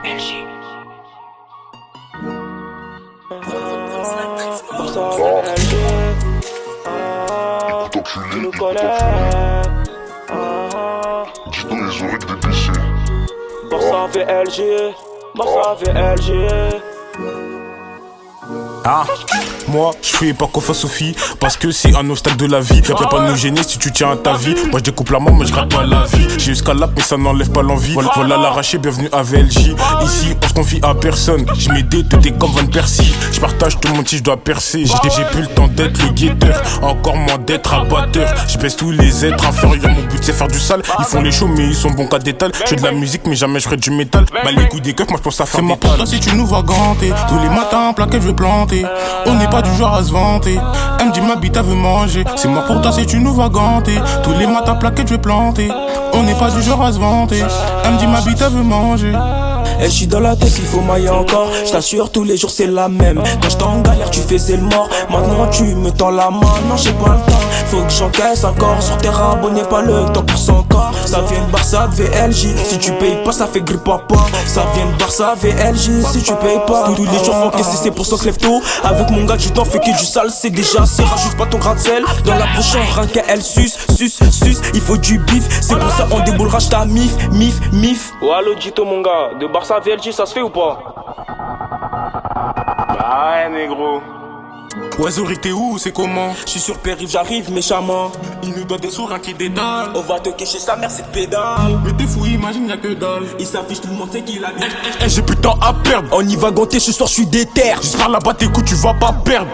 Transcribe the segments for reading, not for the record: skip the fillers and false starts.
VLJ. Barça VLJ. Tu nous connais. Dis-donc les oreilles des PC. Barça VLJ. Barça VLJ. Ah, moi je fais pas confiance aux filles parce que c'est un obstacle de la vie. Viens pas nous gêner si tu tiens à ta vie. Moi je découpe la mort, mais je gratte pas la vie. J'ai eu Scalap mais ça n'enlève pas l'envie. Voilà l'arraché, bienvenue à VLJ. Ici on se confie à personne. Je mets des têtes comme Van Persie. Je partage tout mon titre, je dois percer. J'ai plus le temps d'être le guetteur, encore moins d'être abatteur. Je baisse tous les êtres inférieurs, mon but c'est faire du sale. Ils font les shows mais ils sont bons qu'à détal. Je fais de la musique mais jamais je ferai du métal. Bah les coups des keufs, moi je pense à faire des pour toi si tu nous vas ganter. Tous les matins plaquettes je vais planter. On n'est pas du genre à se vanter. Elle me dit ma bite elle veut manger. C'est moi pour toi si tu nous vas ganter. Tous les matins plaquettes je vais planter. On n'est pas du genre à se vanter. Elle me dit ma bite elle veut manger. Et je suis dans la tête, il faut mailler encore. Je t'assure, tous les jours c'est la même. Quand j'étais en galère, tu faisais le mort. Maintenant tu me tends la main, non j'ai pas le temps. Faut que j'encaisse encore. Sur tes rabots, n'est pas le temps pour son corps. Ça vient de Barça VLJ. Si tu payes pas, ça fait grippe papa. Ça vient de Barça VLJ. Si tu payes pas, tous les jours faut que c'est pour ça que lève tôt. Avec mon gars, tu t'en fais que du sale, c'est déjà assez. Rajoute pas ton grain de sel. Dans la bouche, rien qu'elle suce. Il faut du bif. C'est pour ça on déboulera, j't'a mif. Oh allo Dito mon gars, de Barça VLJ ça se fait ou pas? Bah ouais négro. Ouais Zori t'es où, c'est comment? Je suis sur périph', j'arrive méchamment. Il nous donne des sourds qui dédale. On va te cacher sa mère, cette pédale. Mais t'es fou, imagine y'a que dalle. Il s'affiche, tout le monde sait qu'il a dit. J'ai plus de temps à perdre. On y va ganter, ce soir je suis déter. Juste par là-bas tes coups tu vas pas perdre.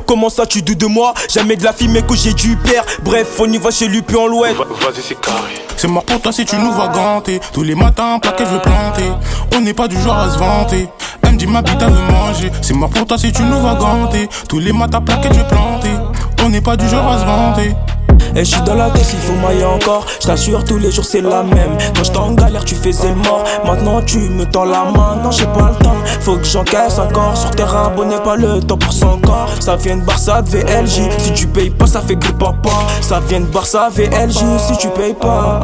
Comment ça tu doutes de moi? Jamais de la fille mais que j'ai du père. Bref on y va chez lui puis en l'ouest. Vas-y c'est carré. C'est mort pour toi si tu nous vas ganter. Tous les matins plaquettes je vais planter. On n'est pas du genre à se vanter. Elle me dit ma bite elle veut manger. C'est mort pour toi si tu nous vas ganter. Tous les matins plaquettes je vais planter. On n'est pas du genre à se vanter. Et je suis dans la tête, il faut mailler encore. Je t'assure, tous les jours c'est la même. Quand j'étais en galère, tu faisais le mort. Maintenant tu me tends la main, non j'ai pas le temps. Faut que j'encaisse encore. Sur tes rabots, n'est pas le temps pour son corps. Ça vient de Barça VLJ. Si tu payes pas, ça fait grippe papa. Ça vient de Barça VLJ. Si tu payes pas.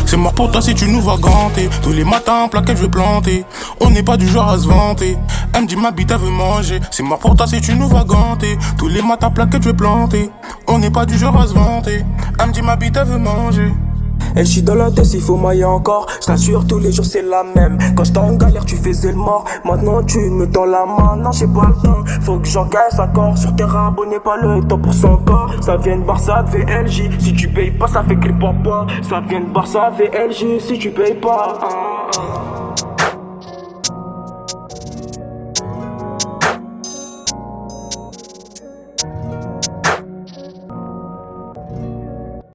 C'est mort pour toi si tu nous vas ganter. Tous les matins plaquettes je vais planter. On n'est pas du genre à se vanter. Elle me dit ma bite elle veut manger. C'est mort pour toi si tu nous vas ganter. Tous les matins plaquettes je vais planter. On n'est pas du genre à se vanter. Elle me dit ma bite elle veut manger. Et je suis dans la tête, il faut mailler encore. Je t'assure, tous les jours c'est la même. Quand j'étais en galère, tu faisais le mort. Maintenant tu me tends la main, non j'ai pas le temps. Faut que j'encaisse encore. Sur tes rabots, n'est pas le temps pour son corps. Ça vient de Barça VLJ. Si tu payes pas, ça fait grippe papa. Ça vient de Barça VLJ. Si tu payes pas.